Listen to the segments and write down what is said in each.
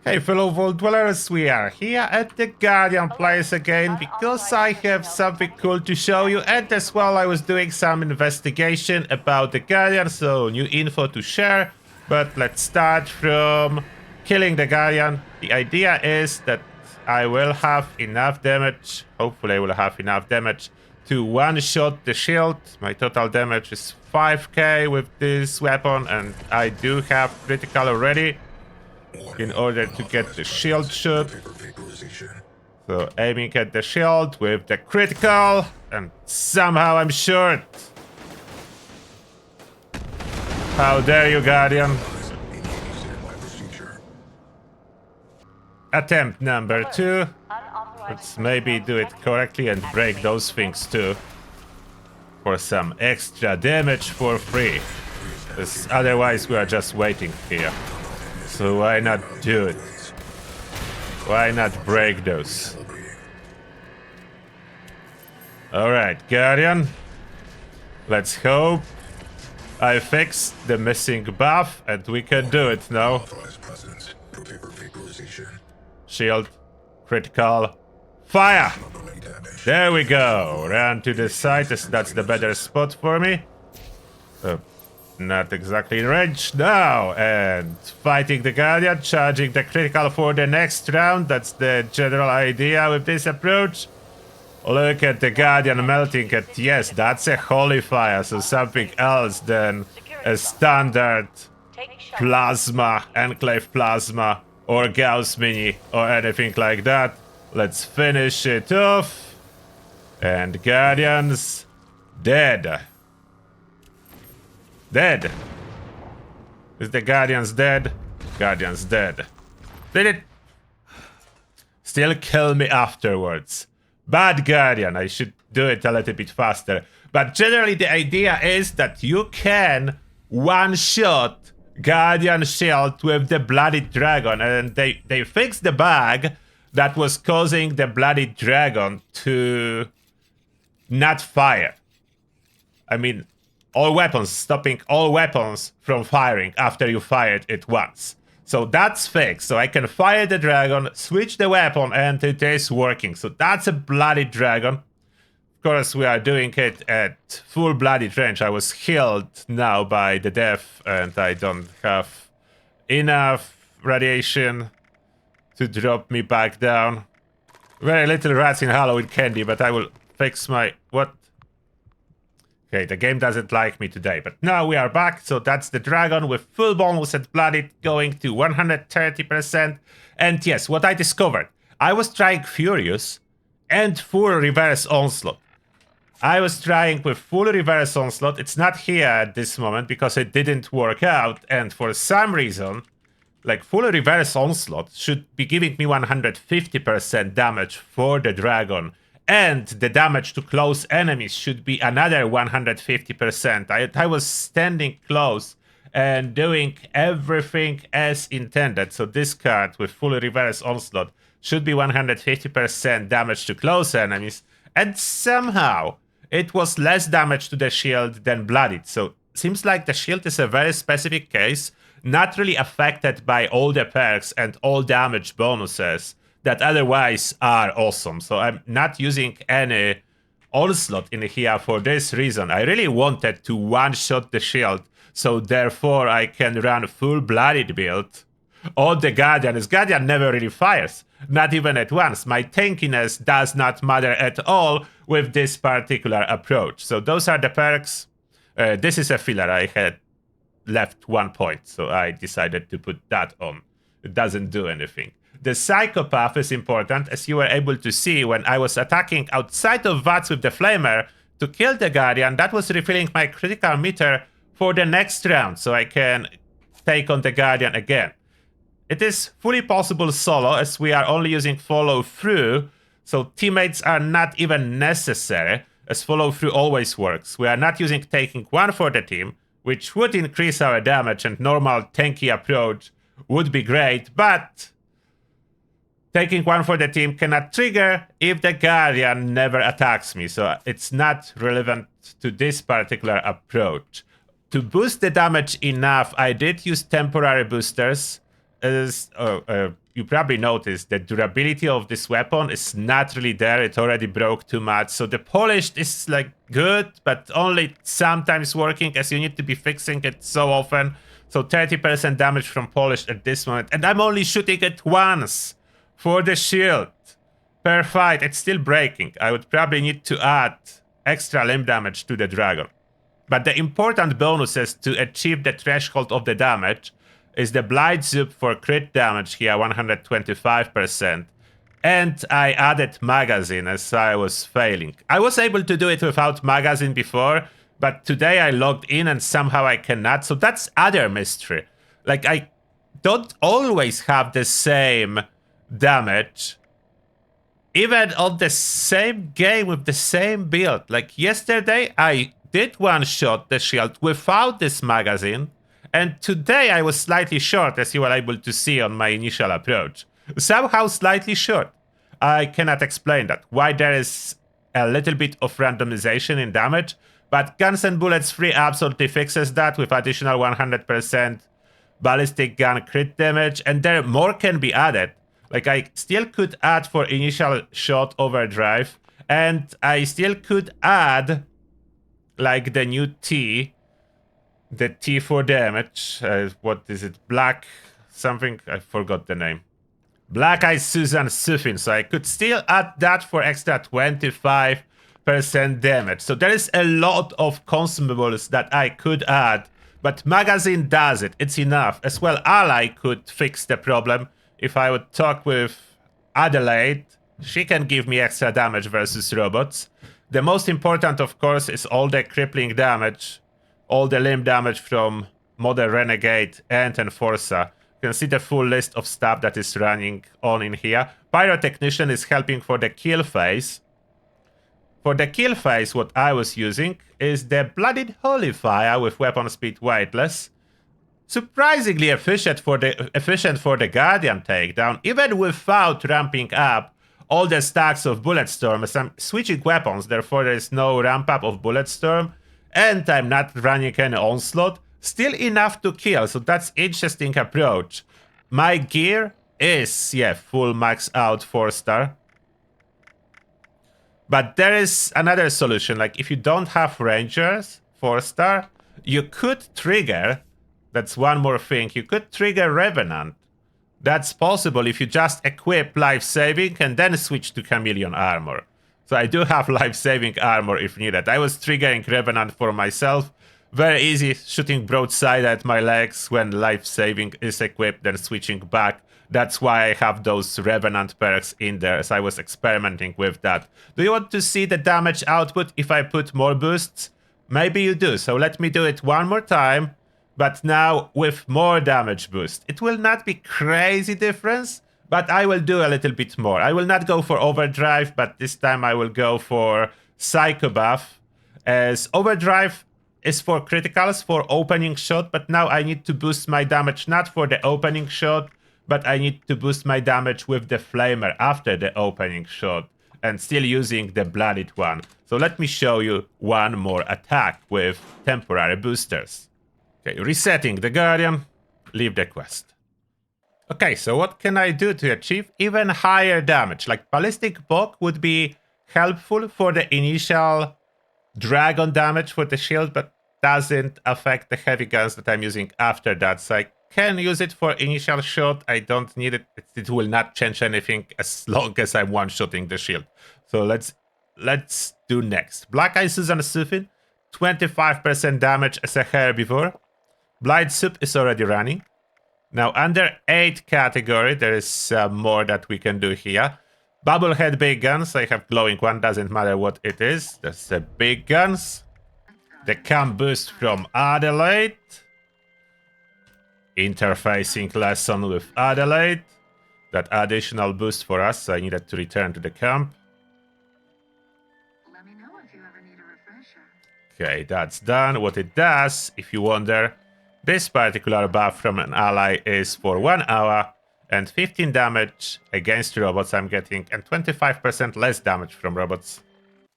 Hey fellow Vault Dwellers, we are here at the Guardian place again because I have something cool to show you, and as well I was doing some investigation about the Guardian, so new info to share. But let's start from killing the Guardian. The idea is that I will have enough damage, hopefully I will have enough damage to one-shot the shield. My total damage is 5k with this weapon, and I do have critical already in order to get the shield shot. So aiming at the shield with the critical, and somehow I'm short. How dare you, Guardian? Attempt number 2. Let's maybe do it correctly and break those things too, for some extra damage for free. Because otherwise we are just waiting here. So why not do it? Why not break those? Alright, Guardian. Let's hope I fixed the missing buff and we can do it now. Shield, critical, fire! There we go. Run to the side, as that's the better spot for me. Not exactly in range now, and fighting the Guardian, charging the critical for the next round. That's the general idea with this approach. Look at the Guardian melting at, yes, that's a holy fire, so something else than a standard plasma, enclave plasma, or Gauss mini, or anything like that. Let's finish it off. And Guardian's dead. Dead. Is the Guardian's dead? Guardian's dead. Did it still kill me afterwards? Bad Guardian, I should do it a little bit faster. But generally the idea is that you can one-shot Guardian shield with the Bloody Dragon, and they fixed the bug that was causing the Bloody Dragon to not fire. I mean, all weapons, stopping all weapons from firing after you fired it once. So that's fixed. So I can fire the dragon, switch the weapon, and it is working. So that's a Bloody Dragon. Of course, we are doing it at full bloody range. I was healed now by the death, and I don't have enough radiation to drop me back down. Very little rats in Halloween candy, but I will fix my... What? Okay, the game doesn't like me today, but now we are back. So that's the dragon with full bonus and blooded going to 130%. And yes, what I discovered, I was trying Furious and full reverse onslaught. I was trying with full reverse onslaught. It's not here at this moment because it didn't work out. And for some reason, like full reverse onslaught should be giving me 150% damage for the dragon. And the damage to close enemies should be another 150%. I was standing close and doing everything as intended. So this card with full reverse onslaught should be 150% damage to close enemies. And somehow it was less damage to the shield than blooded. So seems like the shield is a very specific case, not really affected by all the perks and all damage bonuses that otherwise are awesome. So I'm not using any onslaught in here for this reason. I really wanted to one-shot the shield, so therefore I can run full blooded build. Or the Guardian, as Guardian never really fires, not even at once. My tankiness does not matter at all with this particular approach. So those are the perks. This is a filler. I had left 1 point, so I decided to put that on. It doesn't do anything. The Psychopath is important, as you were able to see when I was attacking outside of VATS with the Flamer to kill the Guardian. That was refilling my critical meter for the next round, so I can take on the Guardian again. It is fully possible solo, as we are only using follow-through, so teammates are not even necessary, as follow-through always works. We are not using taking one for the team, which would increase our damage, and normal tanky approach would be great, but taking one for the team cannot trigger if the Guardian never attacks me, so it's not relevant to this particular approach. To boost the damage enough, I did use temporary boosters, as you probably noticed the durability of this weapon is not really there. It already broke too much. So the polished is like good, but only sometimes working, as you need to be fixing it so often. So 30% damage from polished at this moment. And I'm only shooting it once for the shield per fight. It's still breaking. I would probably need to add extra limb damage to the dragon. But the important bonuses to achieve the threshold of the damage is the Blight Zup for crit damage here, 125%. And I added magazine as I was failing. I was able to do it without magazine before, but today I logged in and somehow I cannot. So that's other mystery. Like, I don't always have the same damage, even on the same game with the same build. Like yesterday, I did one-shot the shield without this magazine, and today I was slightly short, as you were able to see on my initial approach. Somehow slightly short. I cannot explain that. Why there is a little bit of randomization in damage, but Guns and Bullets 3 absolutely fixes that with additional 100% ballistic gun crit damage, and there more can be added. Like, I still could add for initial shot overdrive, and I still could add like the new T, the T for damage. What is it? Black something? I forgot the name. Black Eye Susan Sufin. So I could still add that for extra 25% damage. So there is a lot of consumables that I could add, but magazine does it. It's enough. As well, Ally could fix the problem. If I would talk with Adelaide, she can give me extra damage versus robots. The most important, of course, is all the crippling damage, all the limb damage from Modern Renegade and Enforcer. You can see the full list of stuff that is running on in here. Pyrotechnician is helping for the kill phase. For the kill phase, what I was using is the Blooded Holy Fire with weapon speed weightless. Surprisingly efficient for the Guardian takedown, even without ramping up all the stacks of Bulletstorm, as I'm switching weapons, therefore there is no ramp up of Bulletstorm, and I'm not running any Onslaught. Still enough to kill, so that's interesting approach. My gear is, yeah, full max out 4-star. But there is another solution, like if you don't have Rangers 4-star, you could trigger, that's one more thing, you could trigger Revenant. That's possible if you just equip life-saving and then switch to Chameleon armor. So I do have life-saving armor if needed. I was triggering Revenant for myself. Very easy, shooting broadside at my legs when life-saving is equipped, then switching back. That's why I have those Revenant perks in there, as I was experimenting with that. Do you want to see the damage output if I put more boosts? Maybe you do, so let me do it one more time. But now with more damage boost. It will not be crazy difference, but I will do a little bit more. I will not go for overdrive, but this time I will go for psycho buff, as overdrive is for criticals, for opening shot, but now I need to boost my damage not for the opening shot, but I need to boost my damage with the flamer after the opening shot, and still using the blooded one. So let me show you one more attack with temporary boosters. Okay, resetting the Guardian, leave the quest. Okay, so what can I do to achieve even higher damage? Like Ballistic Bog would be helpful for the initial dragon damage for the shield, but doesn't affect the heavy guns that I'm using after that. So I can use it for initial shot. I don't need it. It will not change anything as long as I'm one-shotting the shield. So let's do next. Black Eye Susan Sufin, 25% damage as a herbivore. Blight Zup is already running. Now under 8 category, there is more that we can do here. Bubblehead big guns, I have glowing one, doesn't matter what it is. That's the big guns. The cam boost from Adelaide. Interfacing lesson with Adelaide. That additional boost for us, so I needed to return to the camp. Let me know if you ever need a refresher. Okay, that's done. What it does, if you wonder, this particular buff from an ally is for 1 hour and 15 damage against robots I'm getting, and 25% less damage from robots.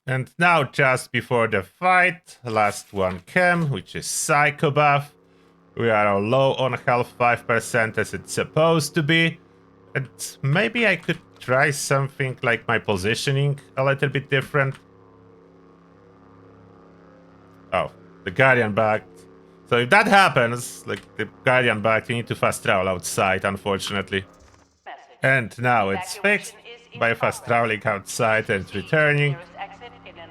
And now, just before the fight, last one came, which is Psycho buff. We are low on health, 5% as it's supposed to be. And maybe I could try something like my positioning a little bit different. Oh, the Guardian backed. So if that happens, like the Guardian backed, you need to fast travel outside, unfortunately. And now it's fixed by fast traveling outside and returning.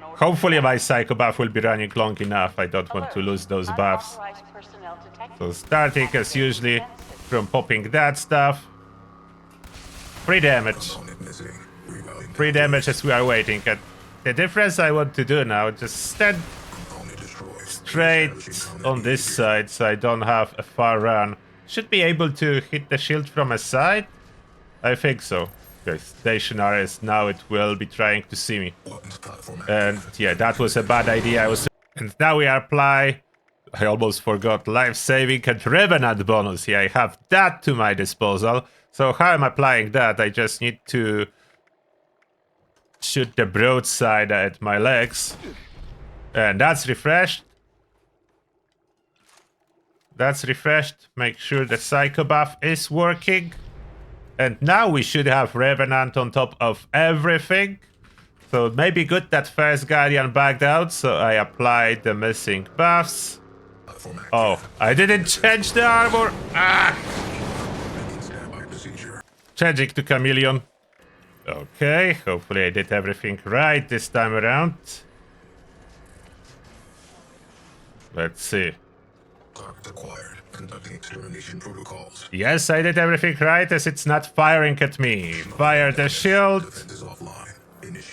Hopefully my Psycho buff will be running long enough. I don't want to lose those buffs. So starting as usually from popping that stuff. 3 damage. 3 damage as we are waiting. And the difference I want to do now, just stand straight on this side so I don't have a far run. Should be able to hit the shield from a side. I think so. Okay, stationaries, now it will be trying to see me. And yeah, that was a bad idea. And now we apply, I almost forgot, life-saving and Revenant bonus. Yeah, I have that to my disposal. So how I'm applying that? I just need to shoot the broadside at my legs. And that's refreshed. That's refreshed. Make sure the Psycho buff is working. And now we should have Revenant on top of everything. So it may be good that first Guardian backed out, so I applied the missing buffs. Oh, I didn't change the armor. Ah! Changing to Chameleon. Okay, hopefully I did everything right this time around. Let's see. Target acquired. Conducting extermination protocols. Yes, I did everything right as it's not firing at me. Fire the shield.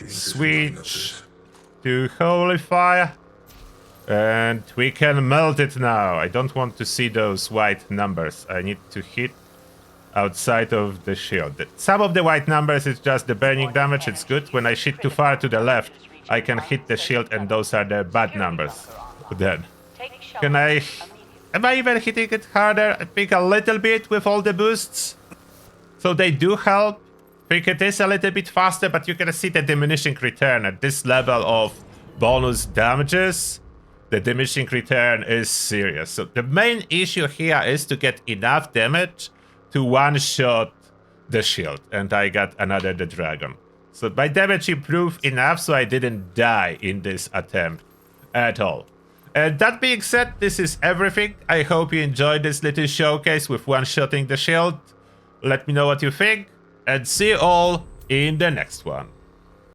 Switch to Holy Fire. And we can melt it now. I don't want to see those white numbers. I need to hit outside of the shield. Some of the white numbers is just the burning damage. It's good. When I shoot too far to the left, I can hit the shield and those are the bad numbers. Then, can I... Am I even hitting it harder? I think a little bit with all the boosts. So they do help. I think it is a little bit faster, but you can see the diminishing return at this level of bonus damages. The diminishing return is serious. So the main issue here is to get enough damage to one-shot the shield. And I got another the dragon. So my damage improved enough so I didn't die in this attempt at all. And that being said, this is everything. I hope you enjoyed this little showcase with one-shotting the shield. Let me know what you think, and see you all in the next one.